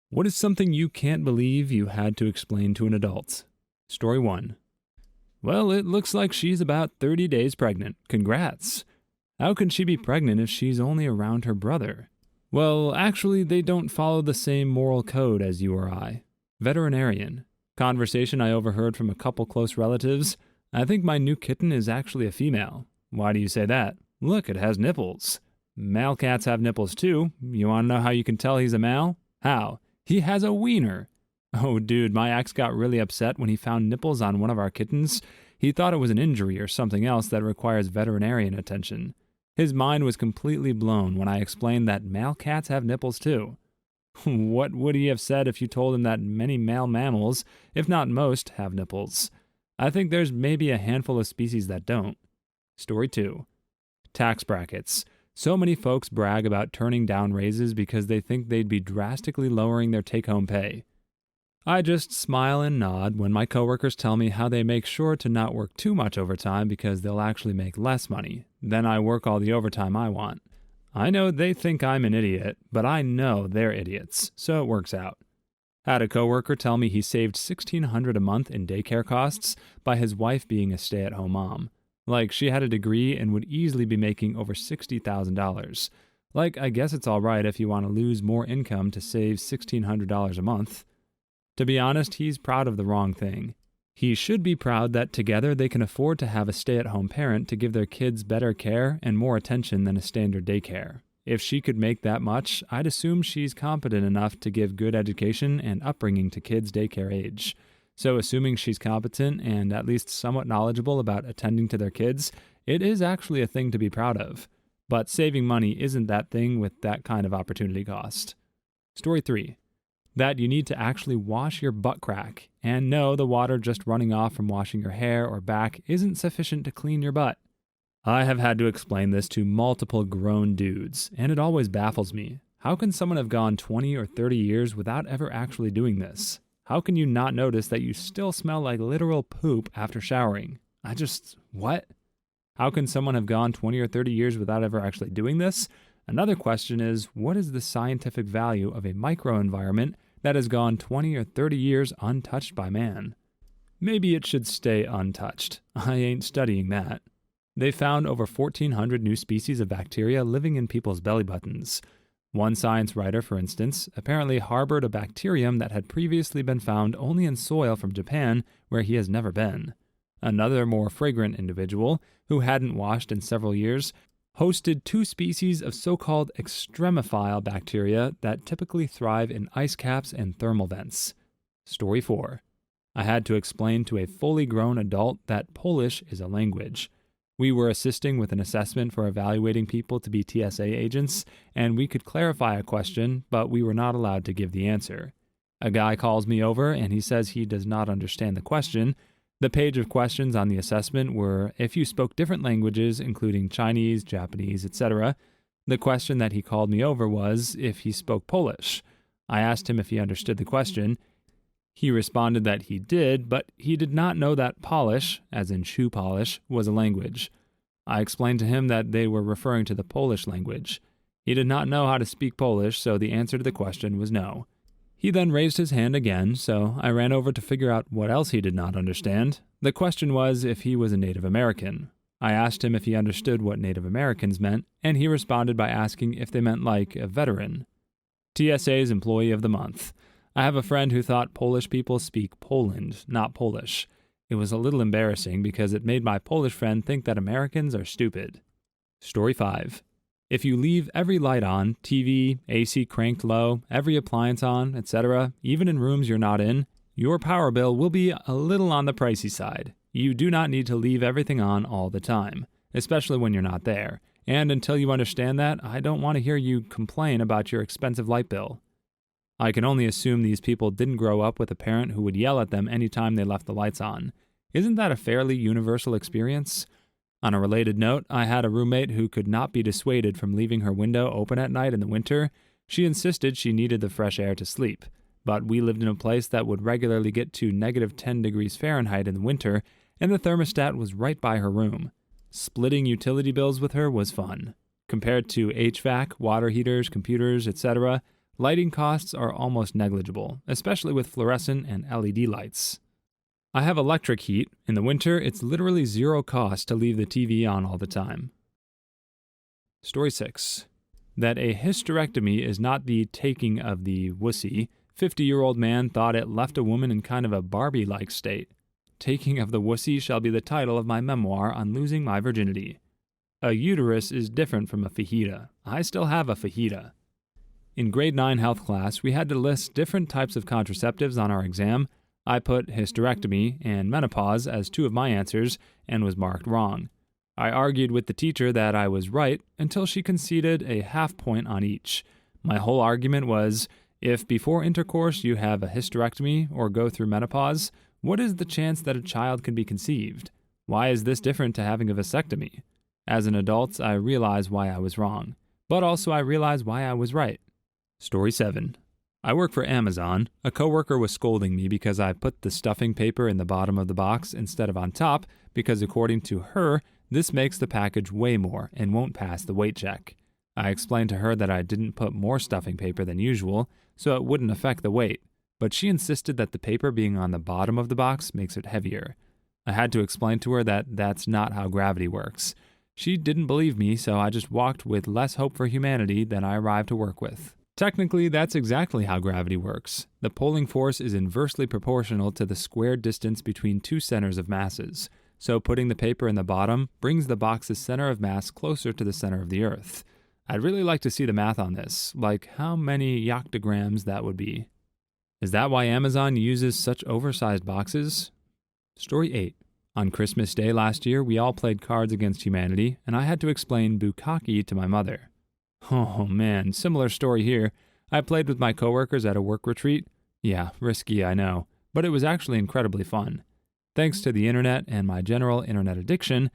What is something you can't believe you had to explain to an adult? Story 1. Well, it looks like she's about 30 days pregnant. Congrats. How can she be pregnant if she's only around her brother? Well, actually, they don't follow the same moral code as you or I. Veterinarian. Conversation I overheard from a couple close relatives. I think my new kitten is actually a female. Why do you say that? Look, it has nipples. Male cats have nipples too. You want to know how you can tell he's a male? How? He has a wiener. Oh, dude, my ex got really upset when he found nipples on one of our kittens. He thought it was an injury or something else that requires veterinarian attention. His mind was completely blown when I explained that male cats have nipples too. What would he have said if you told him that many male mammals, if not most, have nipples? I think there's maybe a handful of species that don't. Story 2. Tax brackets. So many folks brag about turning down raises because they think they'd be drastically lowering their take-home pay. I just smile and nod when my coworkers tell me how they make sure to not work too much overtime because they'll actually make less money. Then I work all the overtime I want. I know they think I'm an idiot, but I know they're idiots, so it works out. Had a coworker tell me he saved $1,600 a month in daycare costs by his wife being a stay-at-home mom. Like, she had a degree and would easily be making over $60,000. Like, I guess it's all right if you want to lose more income to save $1,600 a month. To be honest, he's proud of the wrong thing. He should be proud that together they can afford to have a stay-at-home parent to give their kids better care and more attention than a standard daycare. If she could make that much, I'd assume she's competent enough to give good education and upbringing to kids daycare age. So assuming she's competent and at least somewhat knowledgeable about attending to their kids, it is actually a thing to be proud of. But saving money isn't that thing with that kind of opportunity cost. Story 3. That you need to actually wash your butt crack, and no, the water just running off from washing your hair or back isn't sufficient to clean your butt. I have had to explain this to multiple grown dudes, and it always baffles me. How can someone have gone 20 or 30 years without ever actually doing this? How can you not notice that you still smell like literal poop after showering? What? How can someone have gone 20 or 30 years without ever actually doing this? Another question is, what is the scientific value of a microenvironment that has gone 20 or 30 years untouched by man? Maybe it should stay untouched. I ain't studying that. They found over 1,400 new species of bacteria living in people's belly buttons. One science writer, for instance, apparently harbored a bacterium that had previously been found only in soil from Japan, where he has never been. Another, more fragrant individual, who hadn't washed in several years, hosted 2 species of so-called extremophile bacteria that typically thrive in ice caps and thermal vents. Story 4. I had to explain to a fully grown adult that Polish is a language. We were assisting with an assessment for evaluating people to be TSA agents, and we could clarify a question, but we were not allowed to give the answer. A guy calls me over, and he says he does not understand the question. The page of questions on the assessment were if you spoke different languages, including Chinese, Japanese, etc. The question that he called me over was if he spoke Polish. I asked him if he understood the question. He responded that he did, but he did not know that Polish, as in shoe polish, was a language. I explained to him that they were referring to the Polish language. He did not know how to speak Polish, so the answer to the question was no. He then raised his hand again, so I ran over to figure out what else he did not understand. The question was if he was a Native American. I asked him if he understood what Native Americans meant, and he responded by asking if they meant like a veteran. TSA's Employee of the Month. I have a friend who thought Polish people speak Poland, not Polish. It was a little embarrassing because it made my Polish friend think that Americans are stupid. Story 5. If you leave every light on, TV, AC cranked low, every appliance on, etc., even in rooms you're not in, your power bill will be a little on the pricey side. You do not need to leave everything on all the time, especially when you're not there. And until you understand that, I don't want to hear you complain about your expensive light bill. I can only assume these people didn't grow up with a parent who would yell at them anytime they left the lights on. Isn't that a fairly universal experience? On a related note, I had a roommate who could not be dissuaded from leaving her window open at night in the winter. She insisted she needed the fresh air to sleep, but we lived in a place that would regularly get to -10 degrees Fahrenheit in the winter, and the thermostat was right by her room. Splitting utility bills with her was fun. Compared to HVAC, water heaters, computers, etc., Lighting costs are almost negligible, especially with fluorescent and LED lights. I have electric heat. In the winter, it's literally zero cost to leave the TV on all the time. Story 6. That a hysterectomy is not the taking of the wussy. 50-year-old man thought it left a woman in kind of a Barbie-like state. Taking of the wussy shall be the title of my memoir on losing my virginity. A uterus is different from a fajita. I still have a fajita. In grade 9 health class, we had to list different types of contraceptives on our exam. I put hysterectomy and menopause as two of my answers and was marked wrong. I argued with the teacher that I was right until she conceded a half point on each. My whole argument was, if before intercourse you have a hysterectomy or go through menopause, what is the chance that a child can be conceived? Why is this different to having a vasectomy? As an adult, I realize why I was wrong, but also I realize why I was right. Story 7. I work for Amazon. A coworker was scolding me because I put the stuffing paper in the bottom of the box instead of on top because according to her, this makes the package weigh more and won't pass the weight check. I explained to her that I didn't put more stuffing paper than usual, so it wouldn't affect the weight, but she insisted that the paper being on the bottom of the box makes it heavier. I had to explain to her that that's not how gravity works. She didn't believe me, so I just walked with less hope for humanity than I arrived to work with. Technically, that's exactly how gravity works. The pulling force is inversely proportional to the squared distance between two centers of masses, so putting the paper in the bottom brings the box's center of mass closer to the center of the Earth. I'd really like to see the math on this, like how many yoctograms that would be. Is that why Amazon uses such oversized boxes? Story 8. On Christmas Day last year, we all played Cards Against Humanity, and I had to explain bukkake to my mother. Oh man, similar story here. I played with my coworkers at a work retreat. Yeah, risky, I know, but it was actually incredibly fun. Thanks to the internet and my general internet addiction,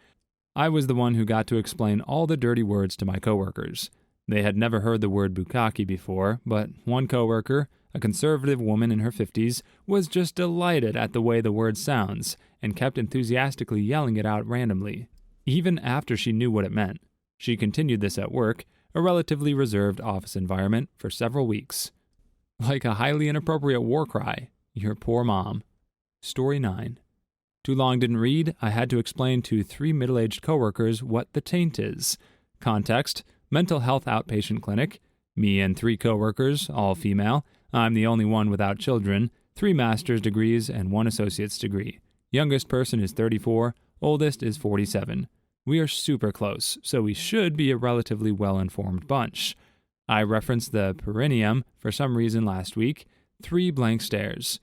I was the one who got to explain all the dirty words to my coworkers. They had never heard the word bukkake before, but one coworker, a conservative woman in her 50s, was just delighted at the way the word sounds and kept enthusiastically yelling it out randomly, even after she knew what it meant. She continued this at work, a relatively reserved office environment, for several weeks. Like a highly inappropriate war cry. Your poor mom. Story 9. Too long didn't read. I had to explain to 3 middle-aged coworkers what the taint is. Context: mental health outpatient clinic. Me and 3 coworkers, all female. I'm the only one without children. 3 master's degrees and 1 associate's degree. Youngest person is 34. Oldest is 47. We are super close, so we should be a relatively well-informed bunch. I referenced the perineum for some reason last week. 3 blank stares.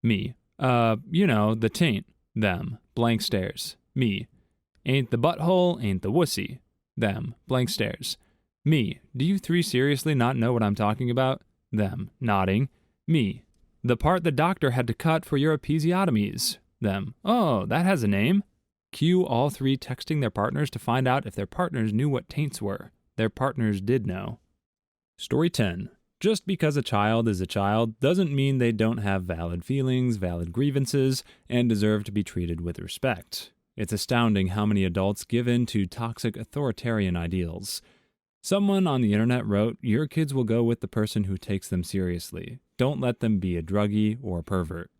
Me. The taint. Them. Blank stares. Me. Ain't the butthole, ain't the wussy. Them. Blank stares. Me. Do you 3 seriously not know what I'm talking about? Them. Nodding. Me. The part the doctor had to cut for your episiotomies. Them. Oh, that has a name. Cue all 3 texting their partners to find out if their partners knew what taints were. Their partners did know. Story 10. Just because a child is a child doesn't mean they don't have valid feelings, valid grievances, and deserve to be treated with respect. It's astounding how many adults give in to toxic authoritarian ideals. Someone on the internet wrote, "Your kids will go with the person who takes them seriously. Don't let them be a druggie or a pervert."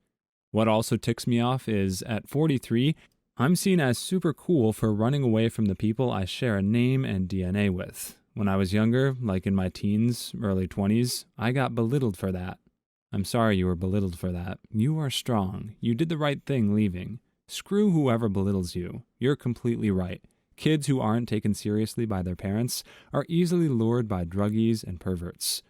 What also ticks me off is, at 43, I'm seen as super cool for running away from the people I share a name and DNA with. When I was younger, like in my teens, early 20s, I got belittled for that. I'm sorry you were belittled for that. You are strong. You did the right thing leaving. Screw whoever belittles you. You're completely right. Kids who aren't taken seriously by their parents are easily lured by druggies and perverts.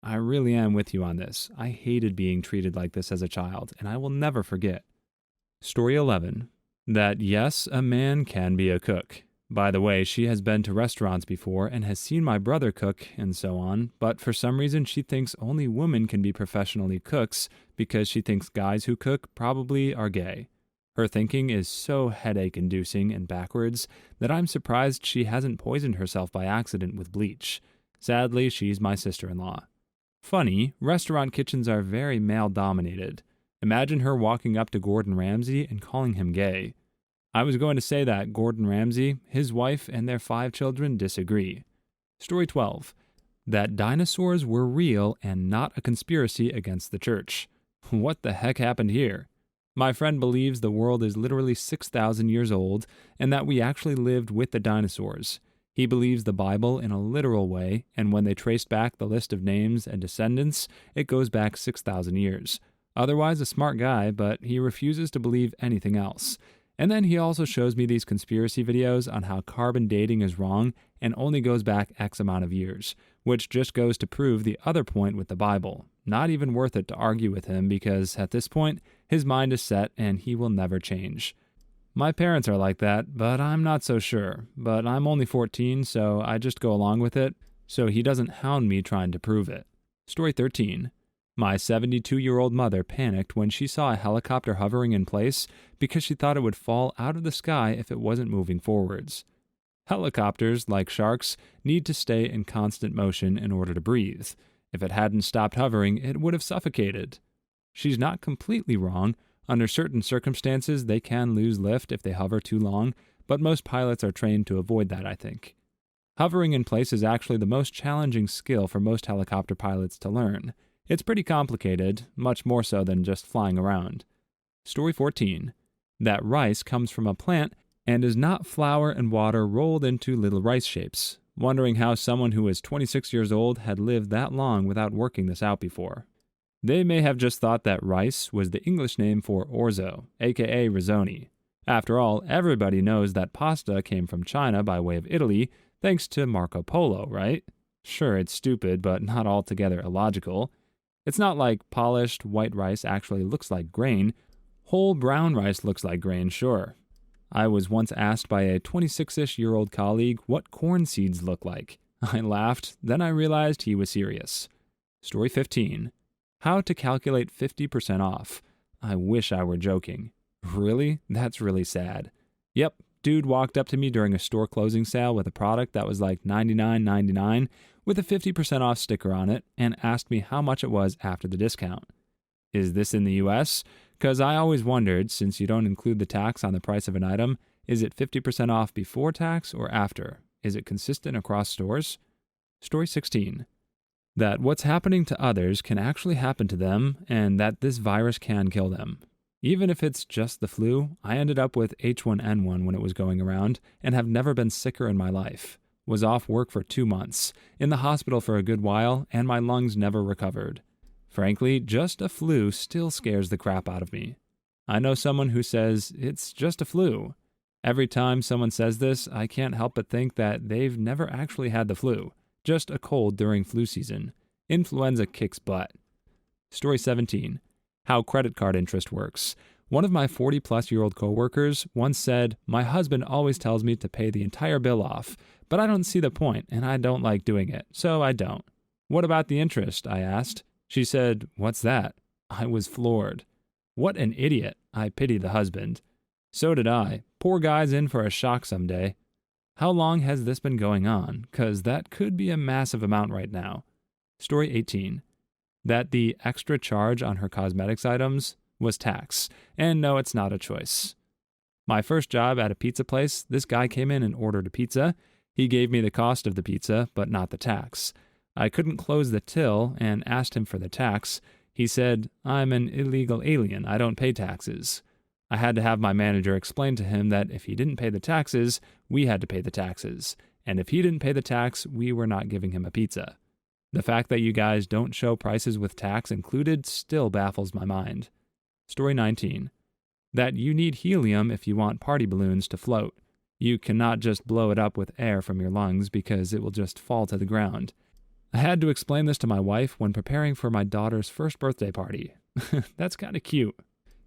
I really am with you on this. I hated being treated like this as a child, and I will never forget. Story 11. That yes, a man can be a cook. By the way, she has been to restaurants before and has seen my brother cook and so on, but for some reason she thinks only women can be professionally cooks because she thinks guys who cook probably are gay. Her thinking is so headache-inducing and backwards that I'm surprised she hasn't poisoned herself by accident with bleach. Sadly, she's my sister-in-law. Funny, restaurant kitchens are very male-dominated. Imagine her walking up to Gordon Ramsay and calling him gay. I was going to say that Gordon Ramsay, his wife, and their 5 children disagree. Story 12. that dinosaurs were real and not a conspiracy against the church. What the heck happened here? My friend believes the world is literally 6,000 years old and that we actually lived with the dinosaurs. He believes the Bible in a literal way, and when they traced back the list of names and descendants, it goes back 6,000 years. Otherwise a smart guy, but he refuses to believe anything else. And then he also shows me these conspiracy videos on how carbon dating is wrong and only goes back X amount of years, which just goes to prove the other point with the Bible. Not even worth it to argue with him because at this point, his mind is set and he will never change. My parents are like that, but I'm not so sure. But I'm only 14, so I just go along with it, so he doesn't hound me trying to prove it. Story 13. My 72-year-old mother panicked when she saw a helicopter hovering in place because she thought it would fall out of the sky if it wasn't moving forwards. Helicopters, like sharks, need to stay in constant motion in order to breathe. If it hadn't stopped hovering, it would have suffocated. She's not completely wrong. Under certain circumstances, they can lose lift if they hover too long, but most pilots are trained to avoid that, I think. Hovering in place is actually the most challenging skill for most helicopter pilots to learn. It's pretty complicated, much more so than just flying around. Story 14. That rice comes from a plant and is not flour and water rolled into little rice shapes. Wondering how someone who is 26 years old had lived that long without working this out before. They may have just thought that rice was the English name for orzo, aka rizzoni. After all, everybody knows that pasta came from China by way of Italy, thanks to Marco Polo, right? Sure, it's stupid, but not altogether illogical. It's not like polished white rice actually looks like grain. Whole brown rice looks like grain, sure. I was once asked by a 26-ish-year-old colleague what corn seeds look like. I laughed, then I realized he was serious. Story 15. How to calculate 50% off. I wish I were joking. Really? That's really sad. Yep, dude walked up to me during a store closing sale with a product that was like $99.99 with a 50% off sticker on it and asked me how much it was after the discount. Is this in the US? Because I always wondered, since you don't include the tax on the price of an item, is it 50% off before tax or after? Is it consistent across stores? Story 16. That what's happening to others can actually happen to them and that this virus can kill them. Even if it's just the flu, I ended up with H1N1 when it was going around and have never been sicker in my life. Was off work for 2 months, in the hospital for a good while, and my lungs never recovered. Frankly, just a flu still scares the crap out of me. I know someone who says, it's just a flu. Every time someone says this, I can't help but think that they've never actually had the flu, just a cold during flu season. Influenza kicks butt. Story 17. How credit card interest works. One of my 40-plus-year-old coworkers once said, my husband always tells me to pay the entire bill off, but I don't see the point and I don't like doing it, so I don't. What about the interest? I asked. She said, what's that? I was floored. What an idiot. I pity the husband. So did I. Poor guy's in for a shock someday. How long has this been going on? 'Cause that could be a massive amount right now. Story 18. That the extra charge on her cosmetics items was tax. And no, it's not a choice. My first job at a pizza place, this guy came in and ordered a pizza. He gave me the cost of the pizza, but not the tax. I couldn't close the till and asked him for the tax. He said, I'm an illegal alien. I don't pay taxes. I had to have my manager explain to him that if he didn't pay the taxes, we had to pay the taxes. And if he didn't pay the tax, we were not giving him a pizza. The fact that you guys don't show prices with tax included still baffles my mind. Story 19. That you need helium if you want party balloons to float. You cannot just blow it up with air from your lungs because it will just fall to the ground. I had to explain this to my wife when preparing for my daughter's first birthday party. That's kind of cute.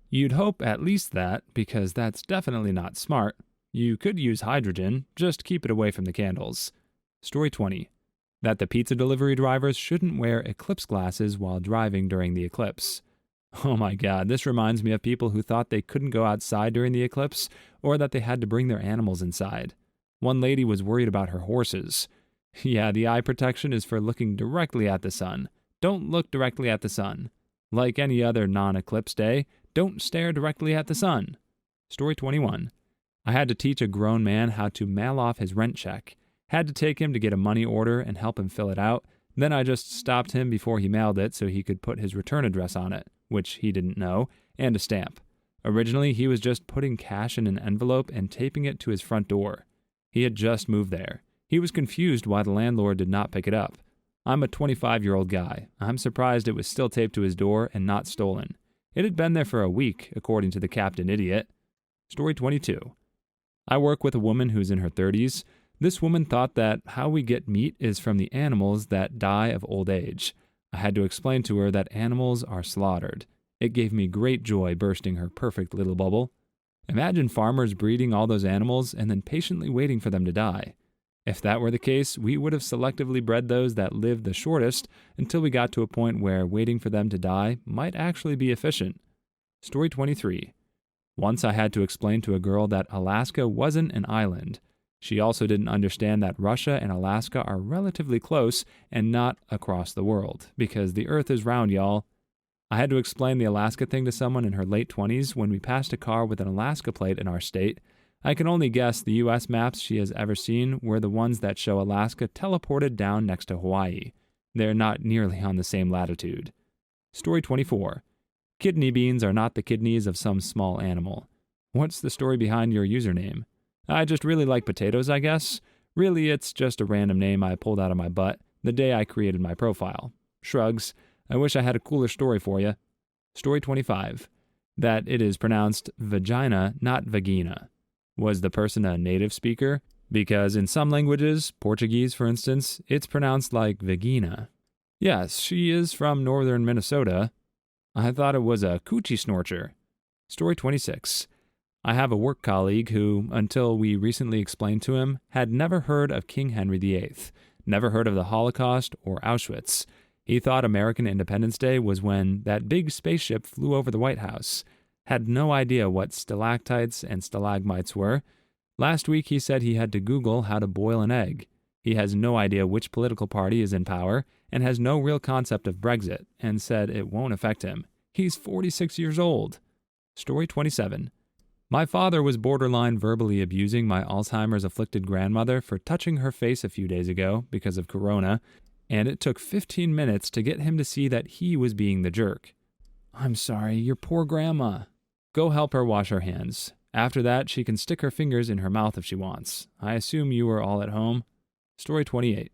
You'd hope at least that, because that's definitely not smart. You could use hydrogen, just keep it away from the candles. Story 20. That the pizza delivery drivers shouldn't wear eclipse glasses while driving during the eclipse. Oh my god, this reminds me of people who thought they couldn't go outside during the eclipse, or that they had to bring their animals inside. One lady was worried about her horses. Yeah, the eye protection is for looking directly at the sun. Don't look directly at the sun. Like any other non-eclipse day, don't stare directly at the sun. Story 21. I had to teach a grown man how to mail off his rent check. Had to take him to get a money order and help him fill it out. Then I just stopped him before he mailed it so he could put his return address on it, which he didn't know, and a stamp. Originally, he was just putting cash in an envelope and taping it to his front door. He had just moved there. He was confused why the landlord did not pick it up. I'm a 25-year-old guy. I'm surprised it was still taped to his door and not stolen. It had been there for a week, according to the captain idiot. Story 22. I work with a woman who's in her 30s. This woman thought that how we get meat is from the animals that die of old age. I had to explain to her that animals are slaughtered. It gave me great joy bursting her perfect little bubble. Imagine farmers breeding all those animals and then patiently waiting for them to die. If that were the case, we would have selectively bred those that lived the shortest until we got to a point where waiting for them to die might actually be efficient. Story 23. Once I had to explain to a girl that Alaska wasn't an island. She also didn't understand that Russia and Alaska are relatively close and not across the world, because the Earth is round, y'all. I had to explain the Alaska thing to someone in her late 20s when we passed a car with an Alaska plate in our state. I can only guess the U.S. maps she has ever seen were the ones that show Alaska teleported down next to Hawaii. They're not nearly on the same latitude. Story 24. Kidney beans are not the kidneys of some small animal. What's the story behind your username? I just really like potatoes, I guess. Really, it's just a random name I pulled out of my butt the day I created my profile. Shrugs. I wish I had a cooler story for you. Story 25. That it is pronounced vagina, not vagina. Was the person a native speaker? Because in some languages, Portuguese for instance, it's pronounced like vagina. Yes, she is from northern Minnesota. I thought it was a coochie snorcher. Story 26. I have a work colleague who, until we recently explained to him, had never heard of King Henry VIII, never heard of the Holocaust or Auschwitz. He thought American Independence Day was when that big spaceship flew over the White House. Had no idea what stalactites and stalagmites were. Last week he said he had to Google how to boil an egg. He has no idea which political party is in power and has no real concept of Brexit and said it won't affect him. He's 46 years old. Story 27. My father was borderline verbally abusing my Alzheimer's-afflicted grandmother for touching her face a few days ago because of corona, and it took 15 minutes to get him to see that he was being the jerk. I'm sorry, your poor grandma. Go help her wash her hands. After that, she can stick her fingers in her mouth if she wants. I assume you were all at home. Story 28.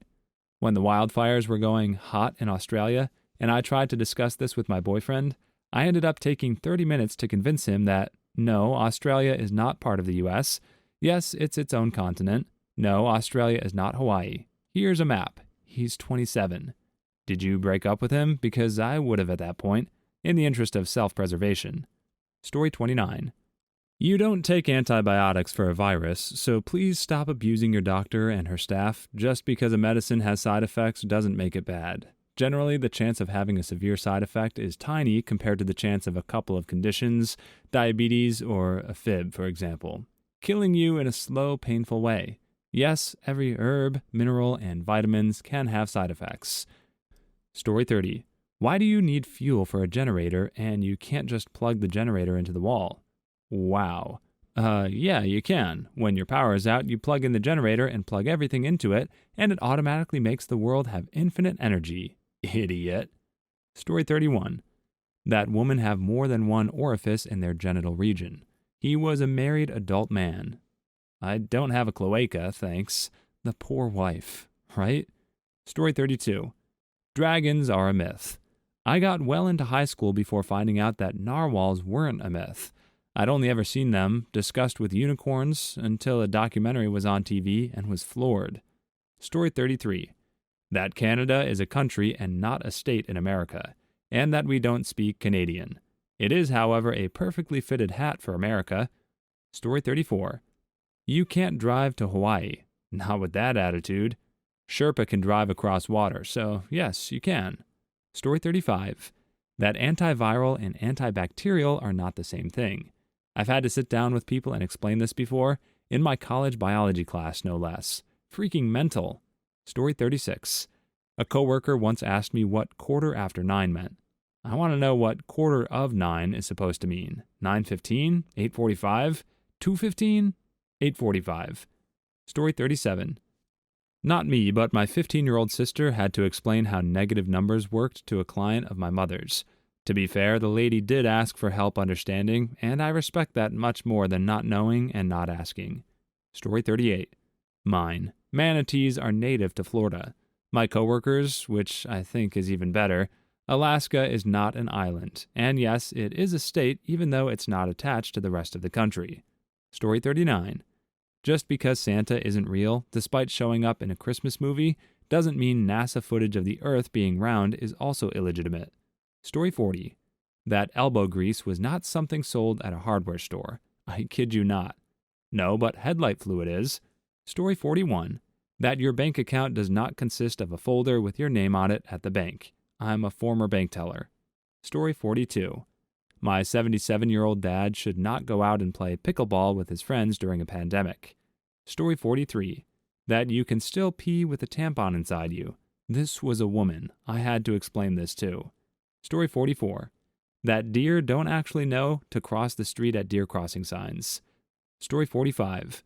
When the wildfires were going hot in Australia, and I tried to discuss this with my boyfriend, I ended up taking 30 minutes to convince him that, no, Australia is not part of the U.S. Yes, it's its own continent. No, Australia is not Hawaii. Here's a map. He's 27. Did you break up with him? Because I would have at that point, in the interest of self-preservation. Story 29. You don't take antibiotics for a virus, so please stop abusing your doctor and her staff. Just because a medicine has side effects doesn't make it bad. Generally, the chance of having a severe side effect is tiny compared to the chance of a couple of conditions, diabetes or a fib, for example, killing you in a slow, painful way. Yes, every herb, mineral, and vitamins can have side effects. Story 30. Why do you need fuel for a generator and you can't just plug the generator into the wall? Wow. Yeah, you can. When your power is out, you plug in the generator and plug everything into it, and it automatically makes the world have infinite energy. Idiot. Story 31. That women have more than one orifice in their genital region. He was a married adult man. I don't have a cloaca, thanks. The poor wife, right? Story 32. Dragons are a myth. I got well into high school before finding out that narwhals weren't a myth. I'd only ever seen them discussed with unicorns until a documentary was on TV and was floored. Story 33. That Canada is a country and not a state in America, and that we don't speak Canadian. It is, however, a perfectly fitted hat for America. Story 34. You can't drive to Hawaii. Not with that attitude. Sherpa can drive across water, so yes, you can. Story 35. That antiviral and antibacterial are not the same thing. I've had to sit down with people and explain this before, in my college biology class, no less. Freaking mental. Story 36. A coworker once asked me what 9:15 meant. I want to know what 9:15 is supposed to mean. 9:15? 8:45? 2:15? 8:45. Story 37. Not me, but my 15-year-old sister had to explain how negative numbers worked to a client of my mother's. To be fair, the lady did ask for help understanding, and I respect that much more than not knowing and not asking. Story 38. Mine. Manatees are native to Florida. My coworkers, which I think is even better, Alaska is not an island, and yes, it is a state even though it's not attached to the rest of the country. Story 39. Just because Santa isn't real, despite showing up in a Christmas movie, doesn't mean NASA footage of the Earth being round is also illegitimate. Story 40. That elbow grease was not something sold at a hardware store. I kid you not. No, but headlight fluid is. Story 41. That your bank account does not consist of a folder with your name on it at the bank. I'm a former bank teller. Story 42. My 77-year-old dad should not go out and play pickleball with his friends during a pandemic. Story 43. That you can still pee with a tampon inside you. This was a woman. I had to explain this too. Story 44. That deer don't actually know to cross the street at deer crossing signs. Story 45.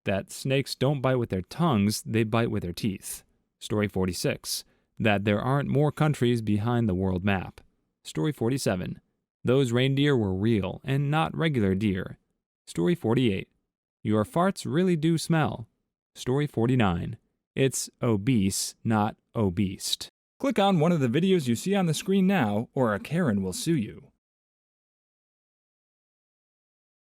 That snakes don't bite with their tongues, they bite with their teeth. Story 46. That there aren't more countries behind the world map. Story 47. Those reindeer were real and not regular deer. Story 48. Your farts really do smell. Story 49. It's obese, not obese. Click on one of the videos you see on the screen now, or a Karen will sue you.